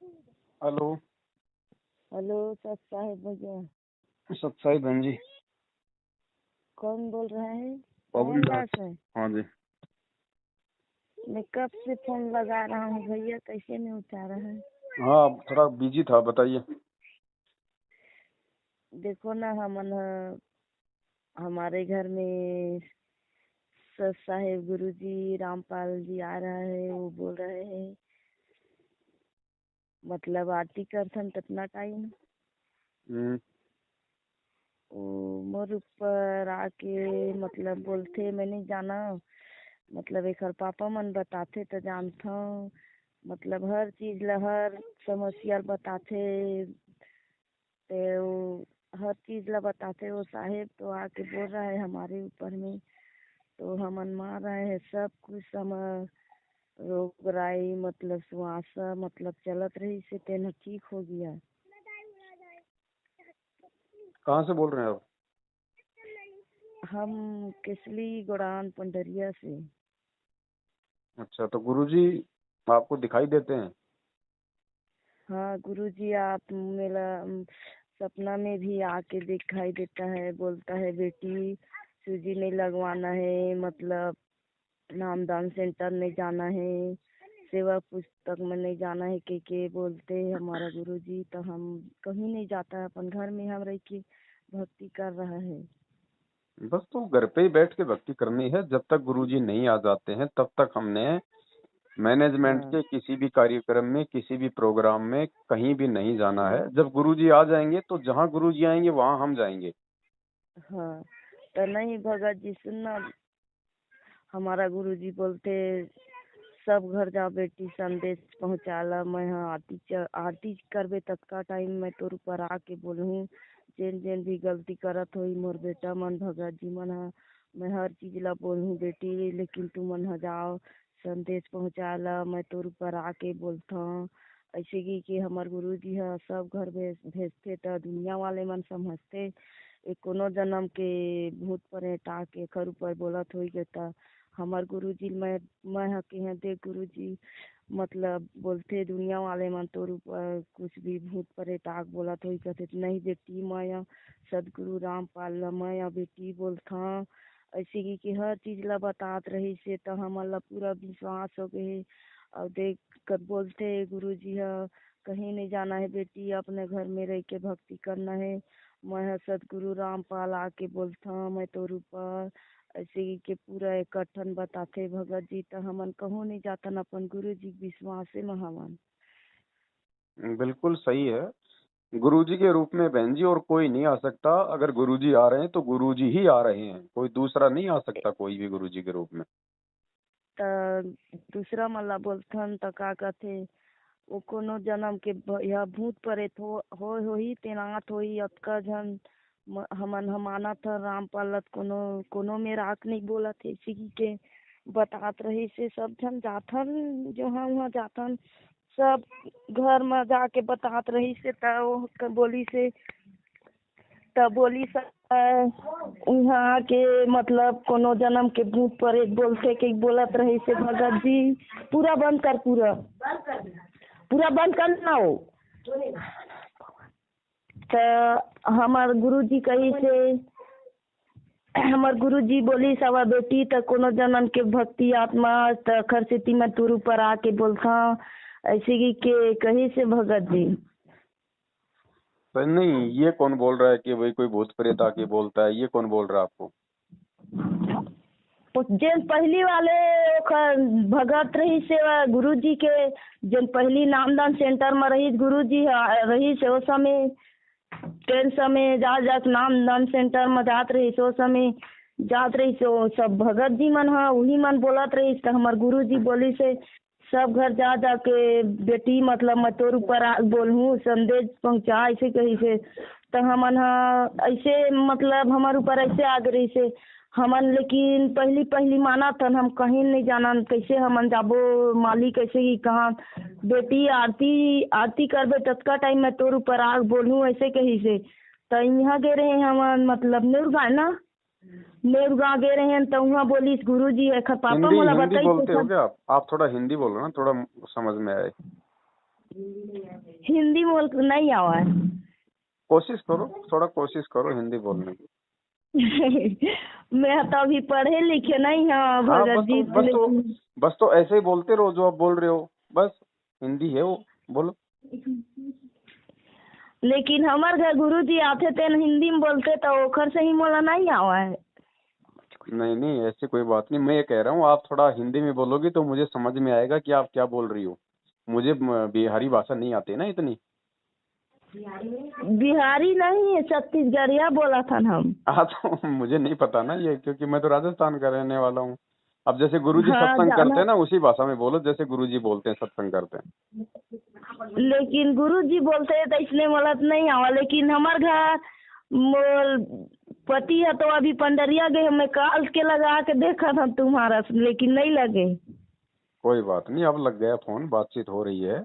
Hello. Hello सत साहिब भैया। सत साहिब बहन जी। कौन बोल रहा है? पवन पवन दास। दास है। हाँ जी। मैं कब से फोन लगा रहा हूँ भैया, कैसे नहीं उठा रहा है? हाँ थोड़ा बिजी था, बताइए। देखो ना, हमारे घर में सत साहिब गुरुजी रामपाल जी आ रहा है। वो बोल रहे हैं मतलब आरती करथन कितना टाइम। हम्म। वो मोर ऊपर आके मतलब बोलते, मैं नहीं जाना। मतलब एक पापा मन बताते तो जानता हूँ। मतलब हर चीज ला हर समस्या बताते। ते वो हर चीज ला बताते। वो साहेब तो आके बोल रहा है हमारे ऊपर में, तो हमन मार रहे हैं सब कुछ रोग राई मतलब श्वास मतलब चलत रही से तेना ठीक हो गया। कहाँ से बोल रहे हैं आप? हम केसली गोड़ान पंडरिया से। अच्छा, तो गुरुजी आपको दिखाई देते हैं? हाँ गुरुजी, आप मेरा सपना में भी आके दिखाई देता है। बोलता है बेटी सूजी नहीं लगवाना है, मतलब नामदान सेंटर नहीं जाना है, सेवा पुस्तक में नहीं जाना है। के बोलते हैं हमारा गुरुजी। तो हम कहीं नहीं जाता है, अपन घर में हम रह के भक्ति कर रहा है। बस तो घर पे ही बैठ के भक्ति करनी है। जब तक गुरुजी नहीं आ जाते हैं तब तक हमने मैनेजमेंट हाँ के किसी भी कार्यक्रम में, किसी भी प्रोग्राम में कहीं भी नहीं जाना है। जब गुरुजी आ जाएंगे तो जहाँ गुरुजी आएंगे वहाँ हम जाएंगे। हाँ। तो नहीं भगत जी सुनना, हमारा गुरुजी बोलते सब घर जा बेटी संदेश पहुँचाला। मैं हाँ आरती करबे तत्का टाइम मैं तोर ऊपर आके बोलूँ। जेन जेन भी गलती करत होई मोर बेटा मन भगत जी मन हा, मैं हर चीज ला बोलूँ बेटी, लेकिन तू मन हा जाओ संदेश पहुँचाला। मैं तोर ऊपर आके बोलता। ऐसे कि हमार गुरुजी हा सब घर भेजते तो दुनिया वाले मन समझते ए कोनो जन्म के भूत प्रेत आके एकर ऊपर बोलत होई गे। हमार गुरुजी मैं हकी हैं देख गुरुजी, मतलब बोलते दुनिया वाले मन तोर ऊपर कुछ भी भूत प्रेत आग बोलत होई कहते नहीं बेटी, मैं सदगुरु रामपाल ला मैं बेटी बोलथा। ऐसे कि हर चीज ला बतात रही से तो हमन ला पूरा विश्वास हो गए। और देख कर बोलते गुरुजी हा कहीं नहीं जाना है बेटी, अपने घर में रह के भक्ति करना है। मैं सदगुरु रामपाल आके बोलथा मैं तोर ऊपर ऐसे ही के पूरा इकट्ठन बताते भगत जी। तो हमन कहूँ नहीं जातन अपन गुरु जी विश्वास में हमन। बिल्कुल सही है। गुरुजी के रूप में बहन जी और कोई नहीं आ सकता। अगर गुरुजी आ रहे हैं तो गुरुजी ही आ रहे हैं, कोई दूसरा नहीं आ सकता कोई भी गुरुजी के रूप में। तो दूसरा मला बोलथन तो का कहते वो कोनो जन्म के यह भूत प्रेत हो ही तेनात होई अतका जन हमन हमाना था रामपालत कोनो कोनो में रात नहीं बोला थे इसी के बतात रही से सब जन जाथन जो हाँ वहाँ जाथन सब घर में जाके बतात रही से बोली से तब बोली वहाँ के मतलब कोनो जन्म के भूत प्रेत बोलते के बोलत रही से भगत जी पूरा बंद कर, पूरा बंद करना हो। तो हमार गुरुजी कही से हमार गुरुजी बोली सवा बेटी तो कोनो जन्म के भक्ति आत्मा तो खरसिती में तुर ऊपर आके बोलता ऐसे ही के कही से भगत जी। पर नहीं, ये कौन बोल रहा है कि भाई कोई भूत प्रेत आके बोलता है? ये कौन बोल रहा है आपको? जन पहली वाले भगत रही से गुरुजी के जन पहली नामदान सेंटर में रही गुरुजी रही से उस समय ट्रेन समय जा नामदान सेंटर में जात रही सो समय जात रही सो सब भगत जी मन हा वही मन बोलत रही। तो हमार गुरुजी बोली से सब घर जा के बेटी मतलब मैं तोर ऊपर बोलूँ संदेश पहुँचा ऐसे कही से। तो हमन ऐसे मतलब हमारे ऊपर ऐसे आ गई से हमन, लेकिन पहली माना था हम कहीं नहीं जाना कैसे हमन जाबो मालिक कैसे ही कहाँ बेटी आरती करबे तत्का टाइम में तोर ऊपर आग बोलूँ ऐसे कही से। तो यहाँ गे रहे हमन मतलब नेरुगा गे रहे हैं तो वहाँ बोली गुरु जी पापा मोला हिंदी बताई बोलते हो क्या आप? थोड़ा हिंदी बोलो ना, थोड़ा समझ में आए। हिंदी बोल नहीं आवा है। कोशिश करो, थोड़ा कोशिश करो हिंदी बोलने की। मैं तो अभी पढ़े लिखे नहीं है हाँ, भगत जी, बस तो ऐसे ही बोलते रहो जो आप बोल रहे हो, बस हिंदी है वो, बोलो। लेकिन हमारे घर गुरु जी आते थे न हिंदी में बोलते तो ओखर से ही मोला नहीं आवा है। नहीं नहीं, ऐसी कोई बात नहीं, मैं ये कह रहा हूँ आप थोड़ा हिंदी में बोलोगी तो मुझे समझ में आएगा कि आप क्या बोल रही हो। मुझे बिहारी भाषा नहीं आती ना इतनी। बिहारी नहीं है, छत्तीसगढ़िया बोला था न हम। हाँ तो मुझे नहीं पता ना ये, क्योंकि मैं तो राजस्थान का रहने वाला हूँ। अब जैसे गुरुजी हाँ सत्संग करते जाना, हैं ना, उसी भाषा में बोलो जैसे गुरुजी बोलते हैं, सत्संग करते हैं। लेकिन गुरु जी बोलते हैं तो इसलिए मोला तो नहीं आवा। लेकिन हमारे घर मोल पति है तो अभी पंडरिया गए, मैं काल के लगा के देखा था तुम्हारा, लेकिन नहीं लगे। कोई बात नहीं, अब लग गया फोन, बातचीत हो रही है।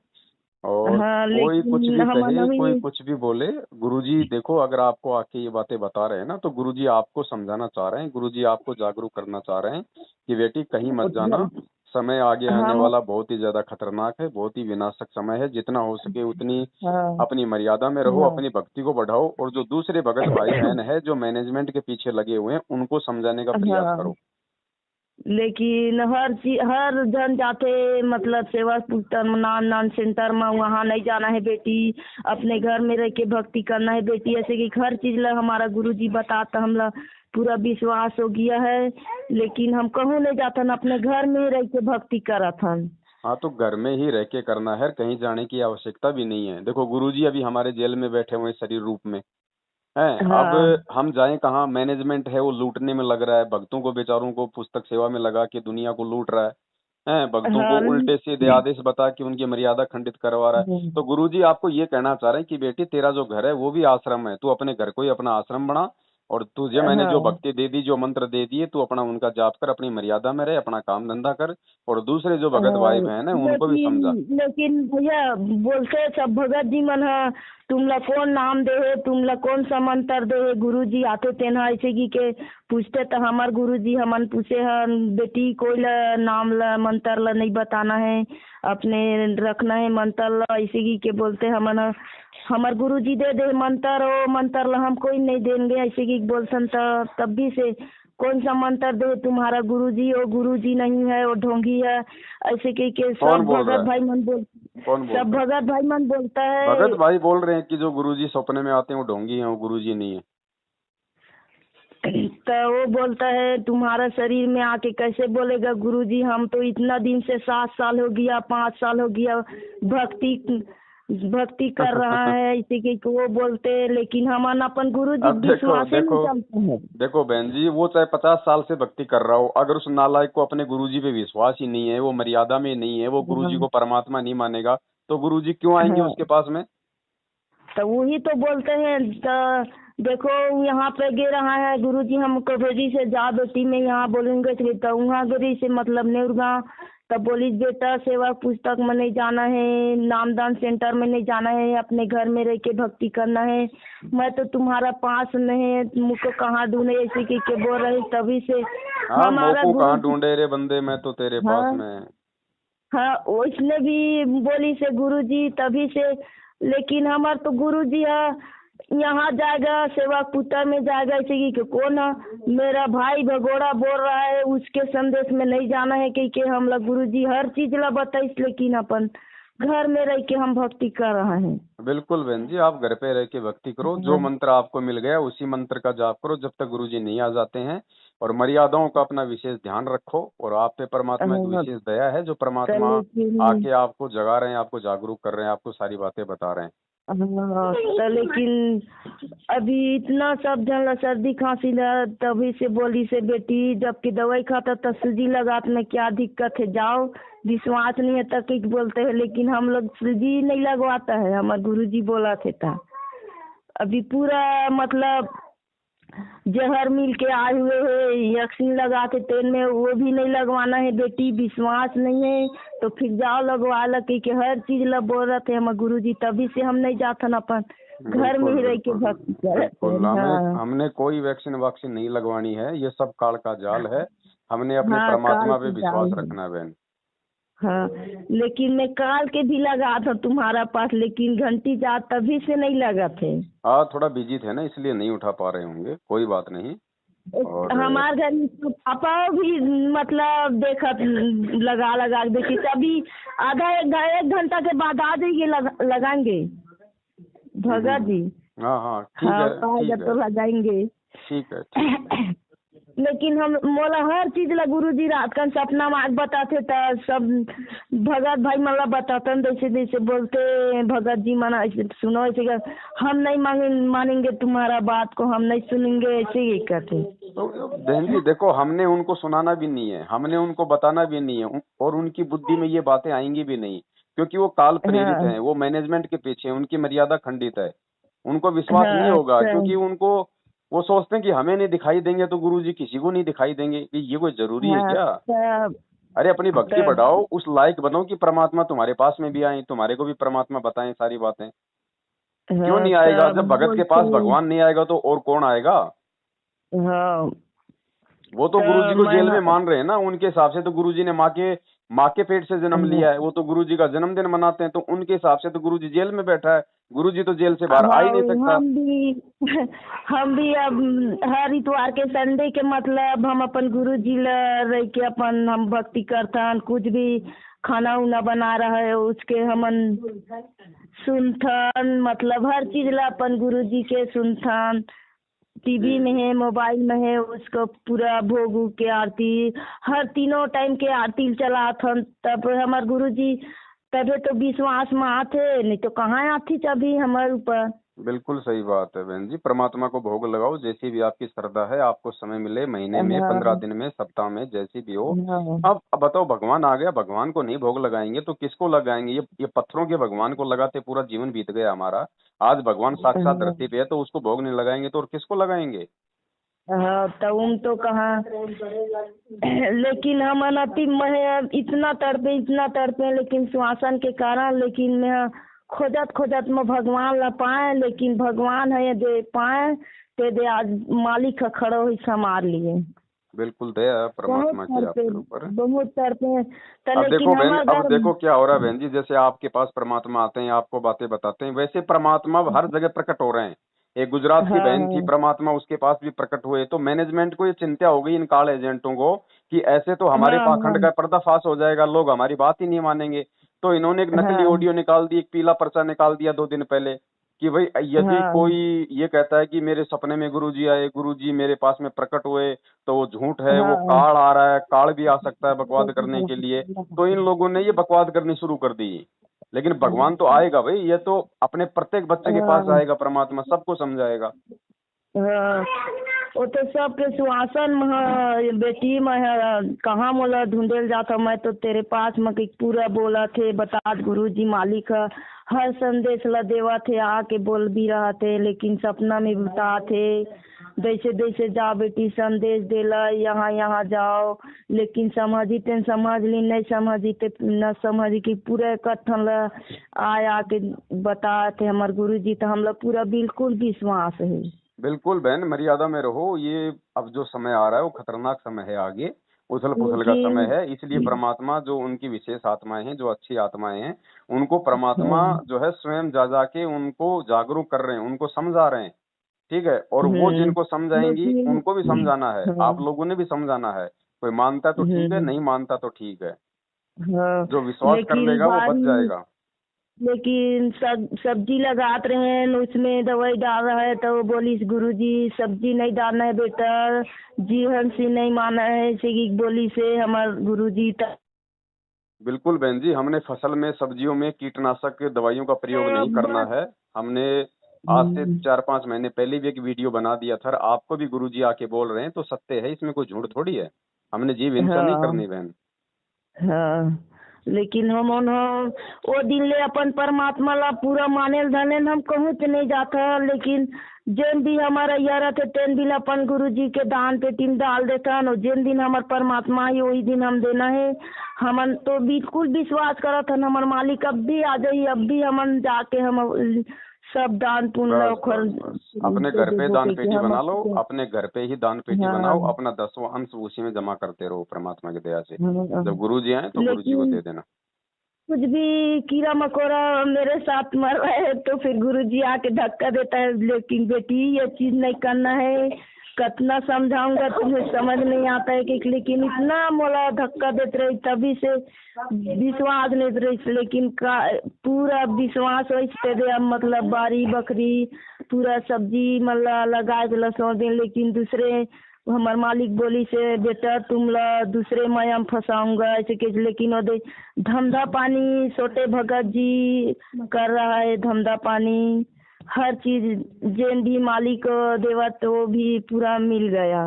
और हाँ कोई कुछ लेकिन भी हम कहे, कोई नहीं। कुछ भी बोले, गुरुजी देखो अगर आपको आके ये बातें बता रहे हैं ना, तो गुरुजी आपको समझाना चाह रहे हैं, गुरुजी आपको जागरूक करना चाह रहे हैं कि बेटी कहीं मत जाना। समय आगे आने हम वाला बहुत ही ज्यादा खतरनाक है, बहुत ही विनाशक समय है। जितना हो सके उतनी हाँ अपनी मर्यादा में रहो, हाँ। अपनी भक्ति को बढ़ाओ, और जो दूसरे भगत भाई बहन है जो मैनेजमेंट के पीछे लगे हुए हैं, उनको समझाने का प्रयास हाँ करो। लेकिन हर चीज हर जन जाते, मतलब सेवा पुस्तक नान सेंटर में वहाँ नहीं जाना है बेटी, अपने घर में रह के भक्ति करना है बेटी। ऐसे कि हर चीज ला हमारा गुरुजी बताता, हम लोग पूरा विश्वास हो गया है। लेकिन हम कहूँ नहीं जाता न, अपने घर में ही रह के भक्ति करत हन। हाँ तो घर में ही रह के करना है, कहीं जाने की आवश्यकता भी नहीं है। देखो गुरुजी अभी हमारे जेल में बैठे हुए हैं शरीर रूप में हैं। अब हाँ हम जाएं कहाँ, मैनेजमेंट है वो लूटने में लग रहा है, भक्तों को बेचारों को पुस्तक सेवा में लगा के दुनिया को लूट रहा है, भक्तों को हाँ उल्टे सीधे आदेश बता के उनकी मर्यादा खंडित करवा रहा है। तो गुरुजी आपको ये कहना चाह रहे हैं कि बेटी तेरा जो घर है वो भी आश्रम है, तू अपने घर को ही अपना आश्रम बना, और तुझे मैंने जो हाँ भक्ति दे दी, जो मंत्र दे दिए, तू अपना उनका जाप कर, अपनी मर्यादा में रहे, अपना काम धंधा कर, और दूसरे जो भगत हाँ। भाई बहन है उनको भी समझा। लेकिन लेकिन भैया बोलते सब भगत जी मन है, तुम लोग कौन नाम दे है, तुम लोग कौन सा मंत्र दे है। गुरु जी आते थे ना ऐसे की के पूछते तो हमार गुरु जी हमन पूछे हैं बेटी कोई ला नाम ला मंत्र ला नहीं बताना है, अपने रखना है मंत्र ला। ऐसे की के बोलते हमन हमार गुरु जी दे दे मंत्र, ओ मंत्र ला हम कोई नहीं देंगे। ऐसे की बोलसन तब भी से कौन सा मंत्र दे तुम्हारा गुरुजी, वो गुरुजी नहीं है, वो ढोंगी है। ऐसे के कौन सब बोल रहा भगत है? भाई मन बोल कौन सब बोलता है? भगत भाई मन बोलता है। भगत भाई बोल रहे हैं कि जो गुरुजी सपने में आते हैं वो ढोंगी हैं, वो गुरुजी नहीं है। तो वो बोलता है तुम्हारा शरीर में आके कैसे बोलेगा गुरुजी, हम तो इतना दिन से 7 साल हो गया 5 साल हो गया भक्ति भक्ति कर रहा है। इसी के वो बोलते हैं, लेकिन हम अपन गुरुजी अब देखो विश्वास नहीं देखो चलते हैं। देखो बहन जी, वो चाहे 50 साल से भक्ति कर रहा हो, अगर उस नालायक को अपने गुरुजी पे विश्वास ही नहीं है, वो मर्यादा में नहीं है, वो गुरुजी को परमात्मा नहीं मानेगा, तो गुरुजी क्यों आएंगे हाँ उसके पास में? तो वही तो बोलते हैं। तो देखो यहाँ पे गे रहा है गुरुजी हमको भेजी से जा बेटी में यहाँ बोलेंगे तो वहाँ गिरी से मतलब नेउरगा। तब बोली बेटा सेवा पुस्तक में नहीं जाना है, नामदान सेंटर में नहीं जाना है, अपने घर में रह के भक्ति करना है। मैं तो तुम्हारा पास में है, मुझको कहाँ ढूंढे ऐसे के बोल रहे। तभी से हाँ, हमारा मोको कहाँ गुरु ढूंढे रे बंदे, मैं तो तेरे पास हाँ में। हाँ उसने भी बोली से गुरुजी तभी से। लेकिन हमार तो गुरुजी है यहाँ जाएगा सेवा पुत्र में जाएगा ऐसे कि कौन है मेरा भाई भगोड़ा बोल रहा है उसके संदेश में नहीं जाना है कि हम लोग गुरुजी हर चीज ला बताइस, लेकिन अपन घर में रह के हम भक्ति कर रहे हैं। बिल्कुल बहन जी, आप घर पे रह के भक्ति करो, जो मंत्र आपको मिल गया उसी मंत्र का जाप करो जब तक गुरुजी नहीं आ जाते हैं, और मर्यादाओं का अपना विशेष ध्यान रखो। और आप पे परमात्मा की हाँ, विशेष दया है, जो तो परमात्मा लेकिन आके आपको जगा रहे हैं, आपको जागरूक कर रहे हैं, आपको सारी बातें बता रहे हैं। हाँ तो लेकिन अभी इतना सब जन ला सर्दी खांसी ला, तभी से बोली से बेटी जबकि दवाई खाता तो सूजी लगात में क्या दिक्कत है, जाओ विश्वास नहीं है तक बोलते हैं। लेकिन हम लोग सूजी नहीं लगवाता है, हमारे गुरुजी बोला थे था। अभी पूरा मतलब जहर मिल के आए हुए है, वैक्सीन लगा के तेल में वो भी नहीं लगवाना है बेटी, विश्वास नहीं है तो फिर जाओ लगवा लो कि हर चीज ला बोल रहे थे हमारे गुरुजी। तभी से हम नहीं जाते न, अपन घर में बिल्कुल ही रह के बिल्कुल भक्ति करते बिल्कुल, हैं। हमें हाँ हमने कोई वैक्सीन वैक्सीन नहीं लगवानी है, ये सब काल का जाल है। हमने अपने हाँ काल परमात्मा पे की विश्वास जाल है। रखना है बहन। हाँ, लेकिन मैं काल के भी लगा था तुम्हारा पास, लेकिन घंटी जा तभी से नहीं लगा थे। हाँ थोड़ा बिजी थे ना, इसलिए नहीं उठा पा रहे होंगे, कोई बात नहीं। और हमारे घर में तो पापा भी मतलब देखा, लगा लगा के देखी, तभी आधा एक घंटा के बाद आ जाइए, लगाएंगे भगत जी। हाँ हाँ ठीक हाँ, है पाएगा ठीक तो है लगाएंगे। ठीक है ठीक है। लेकिन हम मोला हर चीज ला गुरु जी रात का सपना में बताते था, सब भगत भाई मतलब बताते, जैसे जैसे बोलते भगत जी मना सुनो, ऐसे हम नहीं मानेंगे तुम्हारा बात को, हम नहीं सुनेंगे, ऐसे ही कहते। तो बहन जी देखो, हमने उनको सुनाना भी नहीं है, हमने उनको बताना भी नहीं है, और उनकी बुद्धि में ये बातें आएंगी भी नहीं, क्योंकि वो काल प्रेरित हाँ हैं, वो मैनेजमेंट के पीछे हैं, उनकी मर्यादा खंडित है, उनको विश्वास नहीं हाँ होगा, अच्छा क्योंकि उनको वो सोचते हैं कि हमें नहीं दिखाई देंगे तो गुरुजी किसी को नहीं दिखाई देंगे, कि ये कोई जरूरी है हाँ क्या? तब अरे अपनी भक्ति तब बढ़ाओ, उस लायक बनो कि परमात्मा तुम्हारे पास में भी आए, तुम्हारे को भी परमात्मा बताएं सारी बातें। क्यों हाँ नहीं आएगा? तब जब भगत के पास बोलते। भगवान नहीं आएगा तो और कौन आएगा? हाँ वो तो गुरुजी तब को जेल में मैं मान रहे हैं ना, उनके हिसाब से तो गुरुजी ने माँ के पेट से जन्म लिया है, वो तो गुरुजी का जन्मदिन मनाते हैं, तो उनके हिसाब से तो गुरुजी जेल में बैठा है, गुरुजी तो जेल से बाहर आ ही हाँ नहीं सकता। हम भी अब हर इतवार के संडे के मतलब हम अपन गुरु जी ला रह के अपन हम भक्ति करथन, कुछ भी खाना उना बना रहा है उसके हमन सुनथन, मतलब हर चीज ला अपन गुरु जी के सुनथन, टीवी में है मोबाइल में है, उसको पूरा भोग उग के आरती, हर तीनों टाइम के आरती चलाथन, तब हमार गुरु जी तबे तो विश्वास में आते, नहीं तो कहाँ आती अभी हमारे ऊपर। बिल्कुल सही बात है बहन जी, परमात्मा को भोग लगाओ, जैसी भी आपकी श्रद्धा है, आपको समय मिले महीने में, 15 हाँ दिन में, सप्ताह में, जैसी भी हो। हाँ अब बताओ, भगवान आ गया, भगवान को नहीं भोग लगाएंगे तो किसको लगाएंगे? ये पत्थरों के भगवान को लगाते पूरा जीवन बीत गया हमारा, आज भगवान साक्षात हाँ धरती पे है तो उसको भोग नहीं लगाएंगे तो और किसको लगाएंगे? हाँ, तो उन तो कहाँ। लेकिन हम अति मैं इतना तड़पे लेकिन श्वासन के कारण, लेकिन मैं खोजत में भगवान ला पाए, लेकिन भगवान है दे पाए ते दे आज मालिक खड़ो ही संभाल लिए। बिल्कुल दया है बहुत परमात्मा की तड़पे आपके ऊपर। बहुत तड़पे तो, अब देखो लेकिन बहन, हमारे अब घर देखो क्या हो रहा है बहन जी, जैसे आपके पास परमात्मा आते हैं, आपको बातें बताते हैं, वैसे परमात्मा अब हर जगह प्रकट हो रहे हैं। एक गुजरात की बहन थी, हाँ परमात्मा उसके पास भी प्रकट हुए, तो मैनेजमेंट को ये चिंता हो गई इन काल एजेंटों को कि ऐसे तो हमारे हाँ पाखंड हाँ का पर्दाफाश हो जाएगा, लोग हमारी बात ही नहीं मानेंगे। तो इन्होंने एक नकली हाँ ऑडियो निकाल दी, एक पीला पर्चा निकाल दिया 2 दिन पहले, कि भाई यदि हाँ कोई ये कहता है कि मेरे सपने में गुरुजी आए, गुरुजी मेरे पास में प्रकट हुए, तो वो झूठ है, वो हाँ काल आ रहा है, काल भी आ सकता है बकवाद करने के लिए। तो इन लोगों ने ये बकवाद करनी शुरू कर दी। लेकिन भगवान तो आएगा भाई, ये तो अपने प्रत्येक बच्चे के पास हाँ आएगा, परमात्मा सबको समझाएगा। हाँ, वो तो सबके सुहासन में है, बेटी में है, कहाँ मोला ढूंढेल जाता, मैं तो तेरे पास में कि पूरा बोला थे, बता गुरु जी मालिक है, हर संदेश ला देवा थे, आके बोल भी रहा थे, लेकिन सपना में बता थे जैसे जैसे जा बेटी संदेश देला, यहाँ यहाँ जाओ, लेकिन समझी ते समझ ली, नहीं समझी ते न समझी, कि पूरे कथन ला आके बताए थे हमारे गुरु जी, तो हम लोग पूरा बिल्कुल विश्वास है। बिल्कुल बहन, मर्यादा में रहो, ये अब जो समय आ रहा है वो खतरनाक समय है, आगे उथल पुथल का समय लेकिन है, इसलिए परमात्मा जो उनकी विशेष आत्माएं हैं, जो अच्छी आत्माएं हैं, उनको परमात्मा हाँ, जो है स्वयं जा जाके उनको जागरूक कर रहे हैं, उनको समझा रहे हैं। ठीक है, और वो हम्म, जिनको समझाएंगी उनको भी लेकिन समझाना है, हाँ आप लोगों ने भी समझाना है। कोई मानता है तो ठीक है, नहीं मानता तो ठीक है, हाँ, जो विश्वास कर लेकिन लेगा वो बच जाएगा। लेकिन सब्जी लगाते रहे हैं, उसमें दवाई डाल रहा है, तो वो बोली गुरुजी सब्जी नहीं डालना है बेटा, जीवन से नहीं माना है, ऐसे की बोली से हमारे गुरुजी बिल्कुल बहन जी, हमने फसल में, सब्जियों में कीटनाशक दवाइयों का प्रयोग नहीं करना है। हमने आज से 4-5 महीने पहले भी एक वीडियो बना दिया था, आपको भी गुरुजी आके बोल रहे हैं, तो सत्य है, इसमें कोई झूठ थोड़ी है। हमने जीव हिंसा नहीं हाँ करनी बहन। हाँ, लेकिन हम वो दिन ले अपन परमात्मा ला पूरा माने धने हम कहूँ तो नहीं जाता, लेकिन जिन भी हमारा यार थे तेन दिन अपन गुरु जी के दान पेटी में डाल देता, और जिन दिन हमारे परमात्मा आई वही दिन हम देना है। हमन तो बिल्कुल विश्वास करा था हमारे मालिक अब भी आ जाइए, अब भी हमन जाके हम सब दान पुण्य अपने घर पे दान पेटी बना लो, अपने घर पे ही दान पेटी बनाओ, अपना 10वां अंश उसी में जमा करते रहो परमात्मा की दया से। जब गुरुजी आए तो गुरुजी को दे देना। कुछ भी कीड़ा मकोड़ा मेरे साथ मर रहे हैं तो फिर गुरुजी आके धक्का देता है, लेकिन बेटी ये चीज नहीं करना है, कितना समझाऊंगा तुम्हें समझ नहीं आता है कि, लेकिन इतना मोला धक्का देते रहे, तभी से विश्वास नहीं रही, लेकिन पूरा विश्वास वैसे दे, मतलब बारी बकरी पूरा सब्जी मतलब लगा दिला 100 दिन, लेकिन दूसरे हमारे मालिक बोली से बेटा तुम ला दूसरे मयम फंसाऊंगा ऐसे के, लेकिन वो धंधा पानी छोटे भगत जी कर रहा है, धंधा पानी हर चीज जेन भी मालिक देवा तो भी पूरा मिल गया।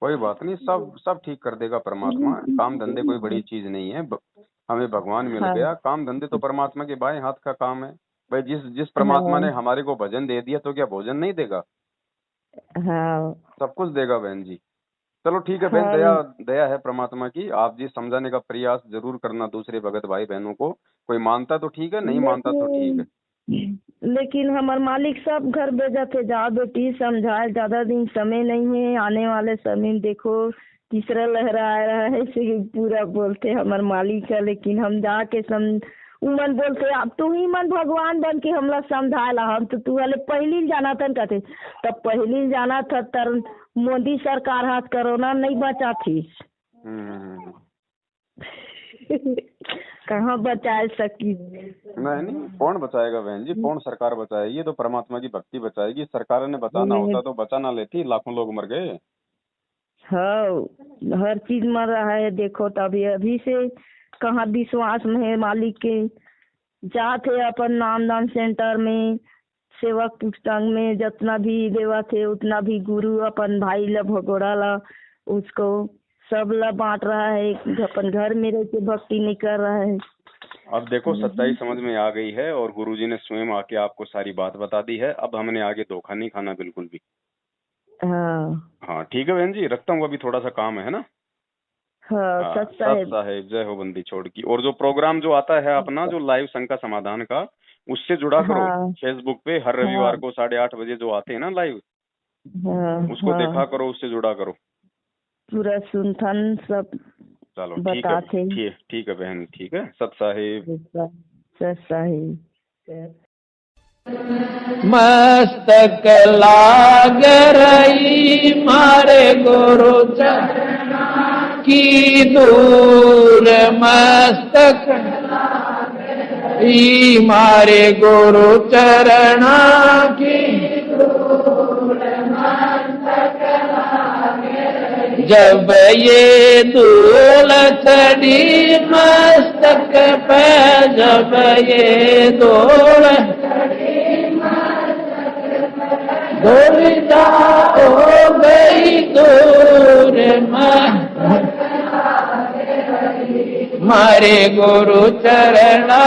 कोई बात नहीं, सब ठीक कर देगा परमात्मा। काम धंधे कोई बड़ी चीज नहीं है, हमें भगवान मिल गया। काम धंधे तो परमात्मा के बाएं हाथ का काम है भाई। जिस परमात्मा ने हमारे को भजन दे दिया तो क्या भोजन नहीं देगा? हाँ सब कुछ देगा बहन जी। चलो ठीक है बहन, दया है परमात्मा की। आप जी समझाने का प्रयास जरूर करना दूसरे भगत भाई बहनों को। कोई मानता तो ठीक है, नहीं मानता तो ठीक है, लेकिन हमारे मालिक सब घर भेजा थे, जाओ बेटी समझाए, ज्यादा दिन समय नहीं है, आने वाले समय में देखो तीसरा लहरा आ रहा है ऐसे पूरा बोलते हमारे मालिक है। लेकिन हम जाके उमन बोलते अब तू ही मन भगवान बन के हमला समझाला, हम तो तू वाले पहली जाना था कहते, तब पहली जाना था तर मोदी सरकार हाथ कोरोना नहीं बचा थी। कहाँ बचा सकी? नहीं, कौन बचाएगा बहन जी, कौन सरकार बचाएगी? ये तो परमात्मा की भक्ति बचाएगी। सरकार ने बचाना होता तो बचा ना लेती, लाखों लोग मर गए। हाँ हर चीज मर रहा है, देखो तभी अभी से कहाँ विश्वास में है मालिक के। जाते अपन नामदान सेंटर में सेवक पुस्तक में जितना भी देवा थे उतना भी गुरु अपन भाई ला भगोड़ा ला उसको सब ला बांट रहा है, अपन घर में रह के भक्ति नहीं कर रहा है। अब देखो सच्चाई समझ में आ गई है और गुरुजी ने स्वयं आके आपको सारी बात बता दी है। अब हमने आगे धोखा नहीं खाना बिल्कुल भी। हाँ ठीक है बहन जी, रखता हूँ, अभी थोड़ा सा काम है ना। हाँ, सत साहेब जय हो बंदी छोड़ की। और जो प्रोग्राम जो आता है अपना जो लाइव शंका समाधान का, उससे जुड़ा करो। फेसबुक पे हर रविवार को 8:30 बजे जो आते हैं ना लाइव, उसको देखा करो, उससे जुड़ा करो। पूरा सुनथन सब चलो ठीक है बहन, ठीक है। सत साहिब मस्तक लाग रही मारे गुरु की दूर, मस्तक मारे गुरु चरणा की जब ये धूल चढ़ी मस्तक पे, जब ये धूल धूलिया हो गई दूर, मारे गुरु चरणा